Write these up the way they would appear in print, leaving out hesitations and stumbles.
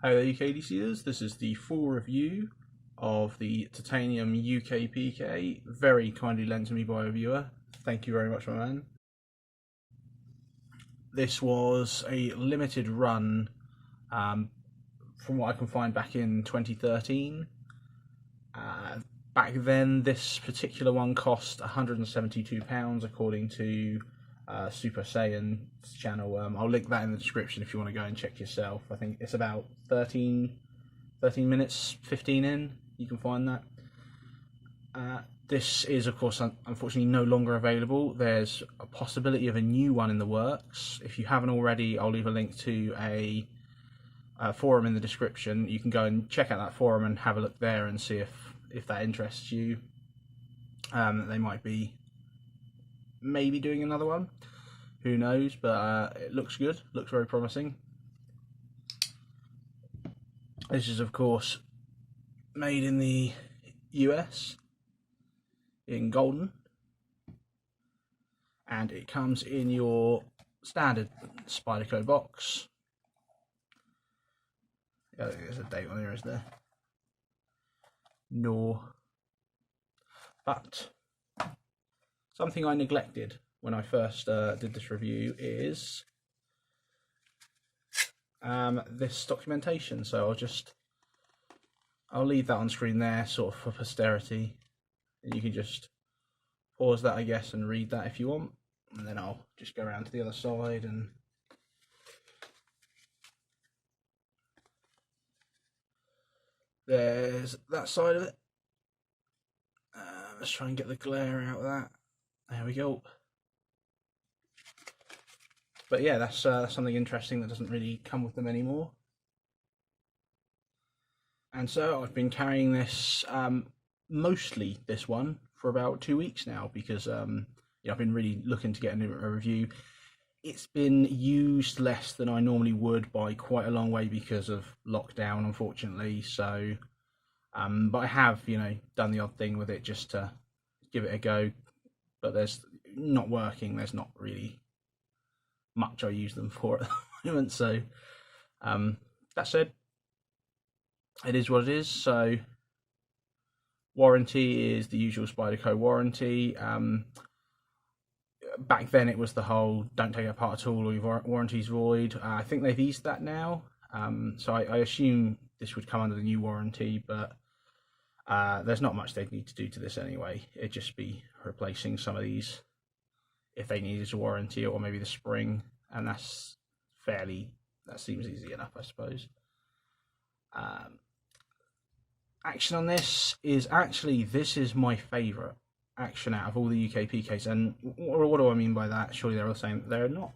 Hi there UKDCers, this is the full review of the titanium UKPK, very kindly lent to me by a viewer. Thank you very much, my man. This was a limited run from what I can find back in 2013. Back then this particular one cost £172 according to Super Saiyan's channel. I'll link that in the description if you want to go and check yourself. I think it's about 13 minutes, 15 in, you can find that. This is, of course, unfortunately no longer available. There's a possibility of a new one in the works. If you haven't already, I'll leave a link to a forum in the description. You can go and check out that forum and have a look there and see if that interests you. They might be maybe doing another one, who knows, but it looks good, looks very promising. This is, of course, made in the US in Golden, and it comes in your standard Spyderco box. Yeah, there's a date on here, is there? No. But something I neglected when I first did this review is this documentation. So I'll leave that on screen there, sort of for posterity, and you can just pause that, I guess, and read that if you want, and then I'll just go around to the other side and there's that side of it. Let's try and get the glare out of that. There we go. But yeah, that's something interesting that doesn't really come with them anymore. And so I've been carrying this, mostly this one, for about 2 weeks now because I've been really looking to get a review. It's been used less than I normally would by quite a long way because of lockdown, unfortunately. So, but I have, done the odd thing with it just to give it a go. But there's not working. There's not really much I use them for at the moment. So, that said, it is what it is. So, warranty is the usual Spyderco warranty. Back then it was the whole don't take it apart at all or your warranty's void. I think they've eased that now. So I assume this would come under the new warranty, but there's not much they'd need to do to this anyway. It'd just be replacing some of these if they needed a warranty, or maybe the spring, and that seems easy enough, I suppose. Action on this is my favourite action out of all the UKPKs, and what do I mean by that? Surely they're all the same. They're not.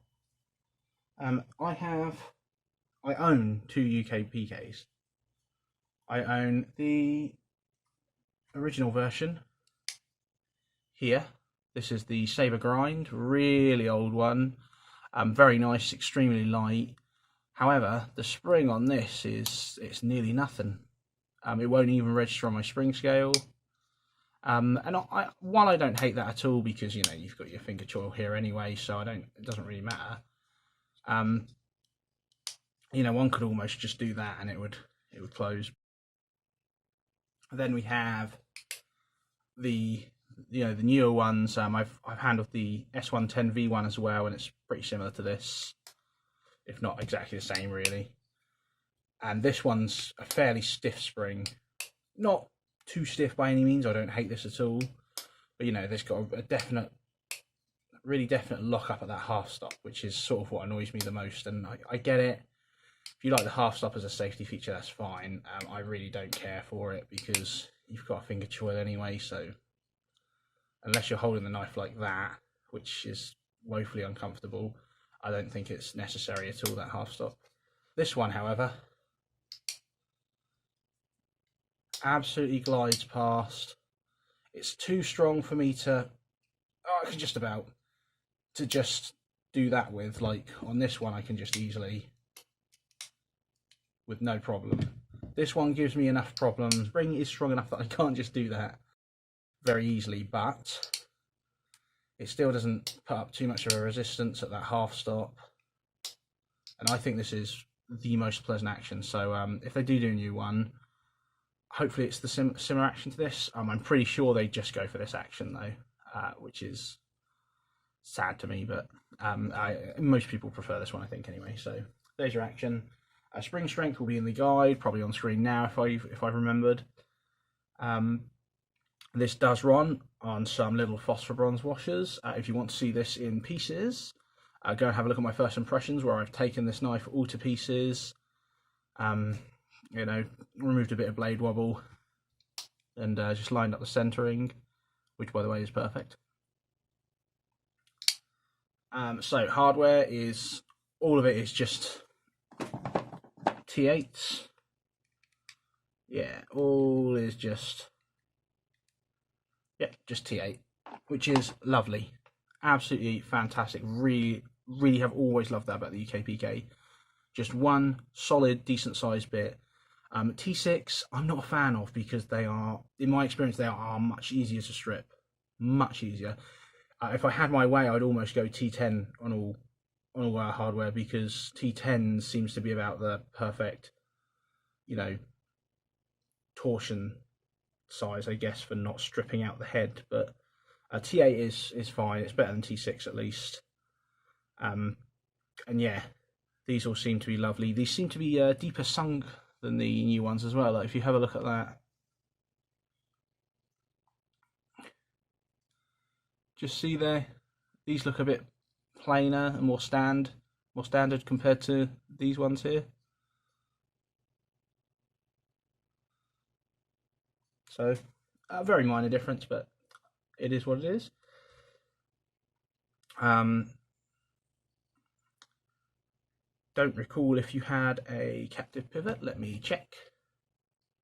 I own 2 UKPKs. I own the original version here. This is the Saber Grind, really old one. Very nice, extremely light. However, the spring on this it's nearly nothing. It won't even register on my spring scale. And while I don't hate that at all, because you've got your finger choil here anyway, so it doesn't really matter. One could almost just do that and it would close. Then we have the newer ones. I've handled the S110 V1 as well, and it's pretty similar to this, if not exactly the same, really. And this one's a fairly stiff spring, not too stiff by any means. I don't hate this at all, but there's got a really definite lock up at that half stop, which is sort of what annoys me the most. And I get it. If you like the half stop as a safety feature, that's fine. I really don't care for it because you've got a finger choil anyway. So unless you're holding the knife like that, which is woefully uncomfortable, I don't think it's necessary at all, that half stop. This one, however, absolutely glides past. It's too strong for me to I can just do that with. Like on this one I can just easily, with no problem. This one gives me enough problems. Spring is strong enough that I can't just do that very easily, but it still doesn't put up too much of a resistance at that half stop. And I think this is the most pleasant action. So if they do a new one, hopefully it's the similar action to this. I'm pretty sure they just go for this action though, which is sad to me, but most people prefer this one, I think, anyway. So there's your action. Spring strength will be in the guide, probably on screen now if I've remembered. This does run on some little phosphor bronze washers. If you want to see this in pieces, go and have a look at my first impressions, where I've taken this knife all to pieces, you know, removed a bit of blade wobble, and just lined up the centering, which by the way is perfect. So hardware is, all of it is just T8s. Yeah, all is just T8, which is lovely, absolutely fantastic. Really have always loved that about the UKPK. Just one solid, decent sized bit. T6, I'm not a fan of, because they are, in my experience, they are much easier to strip, much easier. If I had my way, I'd almost go T10 on all our hardware, because T10 seems to be about the perfect, you know, torsion size, I guess, for not stripping out the head. But T8 is fine. It's better than T6 at least. And yeah, these all seem to be lovely. These seem to be deeper sunk than the new ones as well. Like, if you have a look at that, just see there, these look a bit plainer and more standard compared to these ones here. So a very minor difference, but it is what it is. Don't recall if you had a captive pivot. Let me check.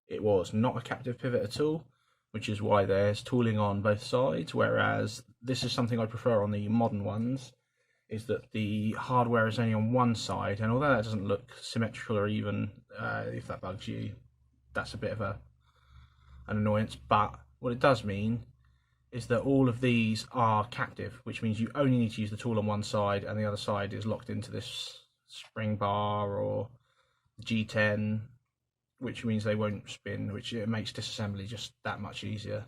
It was not a captive pivot at all, which is why there's tooling on both sides, whereas this is something I prefer on the modern ones, is that the hardware is only on one side, and although that doesn't look symmetrical or even, if that bugs you, that's a bit of an annoyance, but what it does mean is that all of these are captive, which means you only need to use the tool on one side, and the other side is locked into this spring bar or G10, which means they won't spin, which it makes disassembly just that much easier.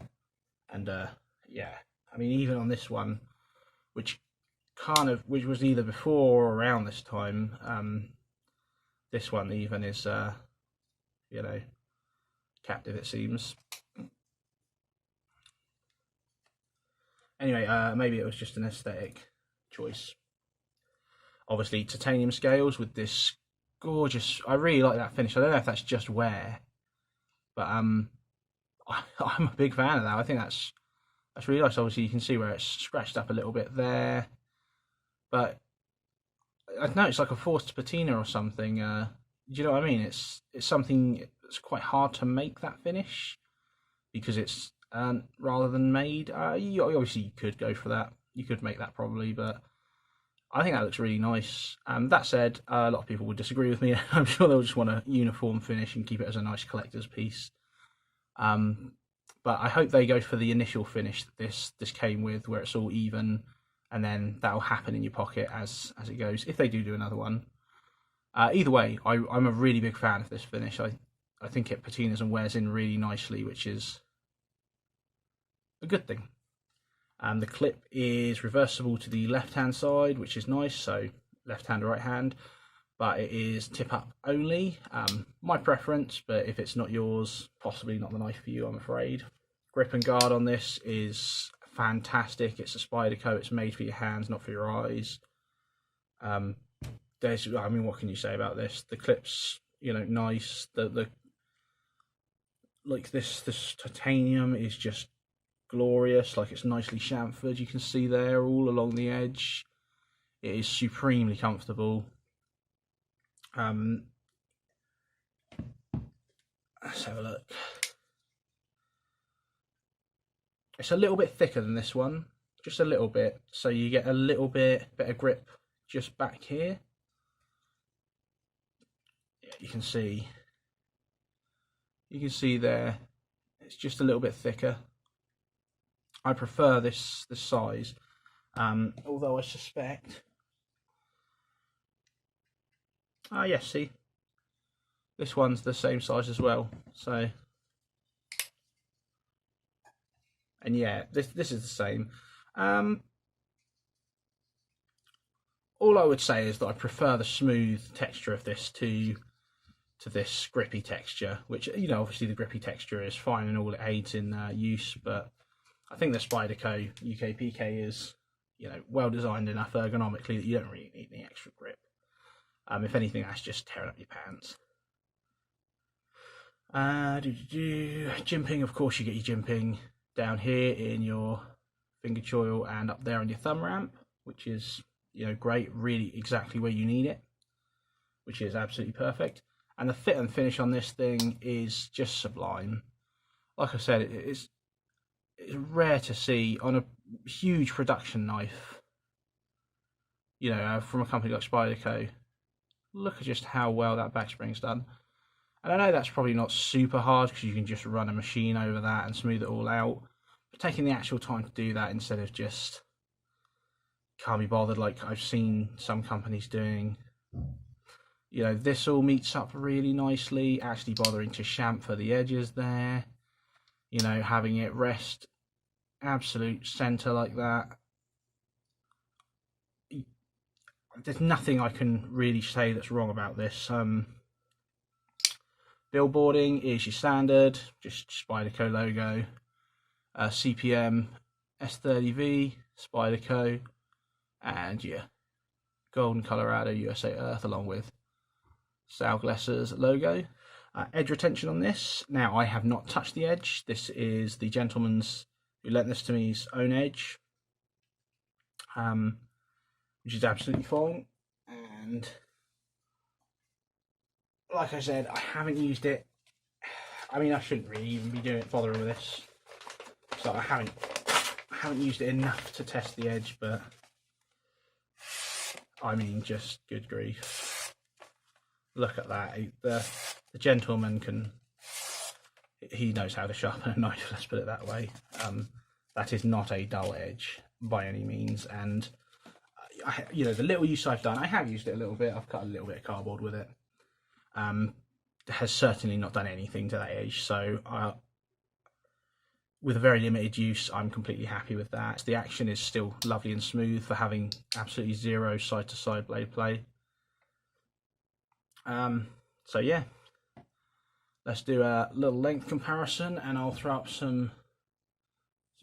And yeah, I mean, even on this one, which was either before or around this time, this one even is you know, captive, it seems. Anyway, maybe it was just an aesthetic choice. Obviously, titanium scales with this gorgeous, I really like that finish. I don't know if that's just wear, but I'm a big fan of that. I think that's really nice. Obviously, you can see where it's scratched up a little bit there, but I don't know, it's like a forced patina or something. Do you know what I mean? It's something that's quite hard to make, that finish, because it's rather than made. Obviously, you could go for that. You could make that probably, but I think that looks really nice. That said, a lot of people would disagree with me. I'm sure they'll just want a uniform finish and keep it as a nice collector's piece. But I hope they go for the initial finish that this came with, where it's all even, and then that'll happen in your pocket as it goes, if they do another one. Either way, I'm a really big fan of this finish. I think it patinas and wears in really nicely, which is a good thing. The clip is reversible to the left-hand side, which is nice, so left hand or right hand, but it is tip up only. My preference, but if it's not yours, possibly not the knife for you, I'm afraid. Grip and guard on this is fantastic. It's a Spyderco. It's made for your hands, not for your eyes. I mean, what can you say about this? The clip's, you know, nice. Like this titanium is just glorious. Like, it's nicely chamfered. You can see there all along the edge. It is supremely comfortable. Let's have a look. It's a little bit thicker than this one, just a little bit, so you get a little bit better grip just back here. Yeah, you can see there, it's just a little bit thicker. I prefer this size, although I suspect, yes, see, This one's the same size as well. So, and yeah, this is the same. All I would say is that I prefer the smooth texture of this to this grippy texture, which, you know, obviously the grippy texture is fine and all, it aids in use, but I think the Spyderco UKPK is, you know, well designed enough ergonomically that you don't really need any extra grip. If anything, that's just tearing up your pants. Jimping, of course, you get your jimping down here in your finger choil and up there on your thumb ramp, which is, you know, great, really exactly where you need it, which is absolutely perfect. And the fit and finish on this thing is just sublime. Like I said, it's rare to see on a huge production knife, you know, from a company like Spyderco. Look at just how well that backspring's done. And I know that's probably not super hard because you can just run a machine over that and smooth it all out. But taking the actual time to do that instead of just can't be bothered like I've seen some companies doing. You know, this all meets up really nicely, actually bothering to chamfer the edges there. You know, having it rest absolute center like that. There's nothing I can really say that's wrong about this. Billboarding is your standard, just Spyderco logo. CPM S30V, Spyderco, and yeah, Golden Colorado USA Earth along with Salglesser's logo. Edge retention on this. Now, I have not touched the edge. This is the gentleman's who lent this to me's own edge, which is absolutely fine. And like I said, I haven't used it. I mean, I shouldn't really even be bothering with this. So I haven't used it enough to test the edge, but I mean, just good grief. Look at that. The gentleman he knows how to sharpen a knife, let's put it that way. That is not a dull edge by any means. And, you know, the little use I've done, I have used it a little bit. I've cut a little bit of cardboard with it. Has certainly not done anything to that edge. So with a very limited use, I'm completely happy with that. The action is still lovely and smooth for having absolutely zero side-to-side blade play. So yeah, let's do a little length comparison, and I'll throw up some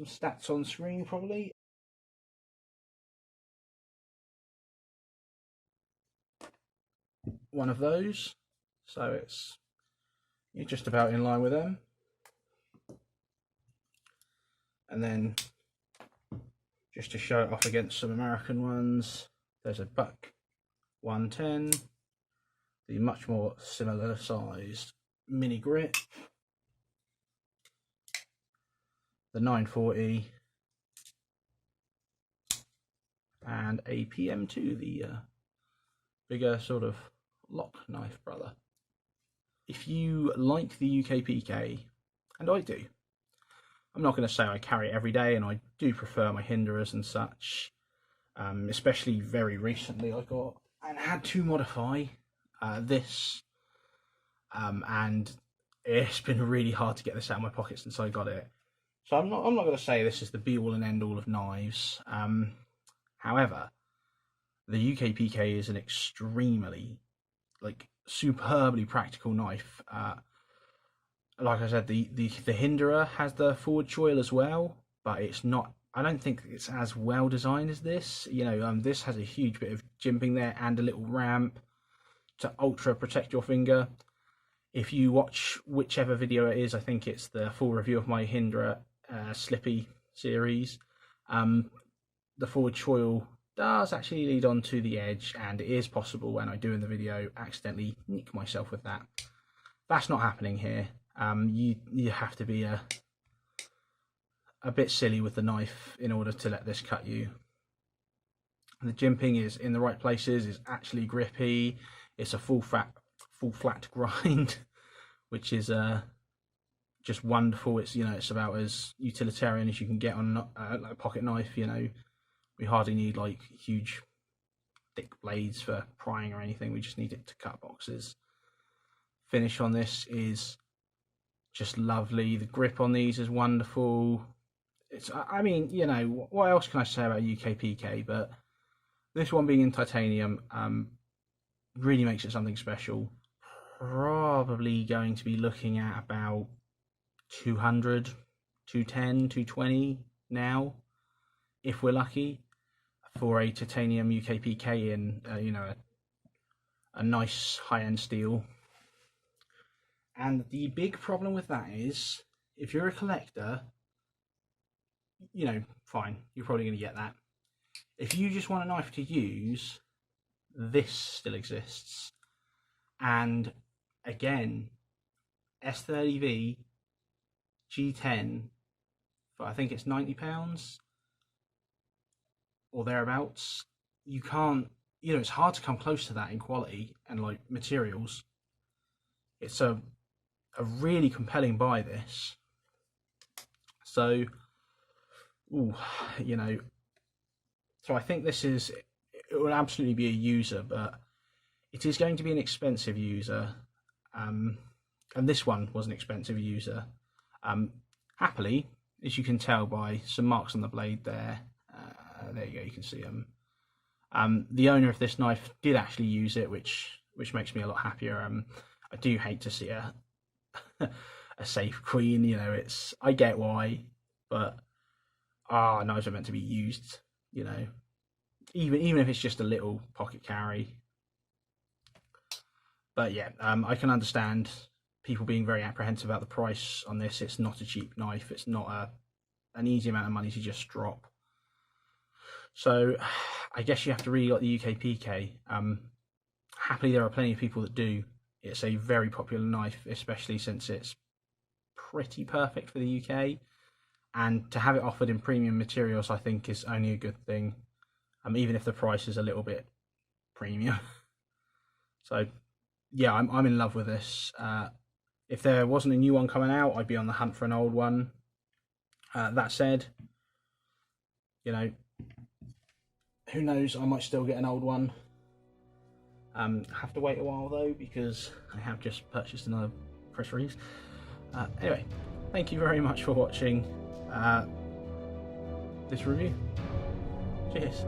stats on screen probably. One of those, so you're just about in line with them. And then just to show it off against some American ones, there's a Buck 110, the much more similar sized mini grip, the 940, and a PM2, the bigger sort of lock knife brother. If you like the UKPK, and I do, I'm not going to say I carry it every day, and I do prefer my hinderers and such. Especially very recently, I got and had to modify this, and it's been really hard to get this out of my pocket since I got it. So I'm not going to say this is the be all and end all of knives. However, the UKPK is an extremely, like, superbly practical knife. Like I said, the hinderer has the forward choil as well, but it's not. I don't think it's as well designed as this. You know, this has a huge bit of jimping there and a little ramp to ultra protect your finger. If you watch whichever video it is, I think it's the full review of my hinderer Slippy series. The forward choil does actually lead on to the edge, and it is possible when I do in the video accidentally nick myself with that. That's not happening here. You have to be a bit silly with the knife in order to let this cut you. The jimping is in the right places, is actually grippy. It's a full flat grind, which is just wonderful. It's, you know, it's about as utilitarian as you can get on like a pocket knife. You know, we hardly need like huge thick blades for prying or anything. We just need it to cut boxes. finish on this is just lovely. The grip on these is wonderful. I mean, you know, what else can I say about UKPK? But this one being in titanium really makes it something special. Probably going to be looking at about 200, 210, 220 now, if we're lucky, for a titanium UKPK in, you know, a nice high-end steel. And the big problem with that is, if you're a collector, you know, fine, you're probably going to get that. If you just want a knife to use, this still exists. And again, S30V G10 for I think it's £90 or thereabouts. You can't, you know, it's hard to come close to that in quality and like materials. It's a really compelling buy, this. So, ooh, you know, so I think this is, it will absolutely be a user, but it is going to be an expensive user. And this one was an expensive user. Happily, as you can tell by some marks on the blade there, there you go, you can see them. The owner of this knife did actually use it, which makes me a lot happier. I do hate to see a safe queen, you know, I get why, but knives are meant to be used, you know, even if it's just a little pocket carry. But yeah, I can understand people being very apprehensive about the price on this. It's not a cheap knife. It's not an easy amount of money to just drop. So I guess you have to really like the UKPK. Happily, there are plenty of people that do. It's a very popular knife, especially since it's pretty perfect for the UK. And to have it offered in premium materials, I think, is only a good thing. Even if the price is a little bit premium. So yeah, I'm in love with this. If there wasn't a new one coming out, I'd be on the hunt for an old one. That said, you know, who knows, I might still get an old one. Have to wait a while though, because I have just purchased another press release. Anyway, thank you very much for watching this review. Cheers.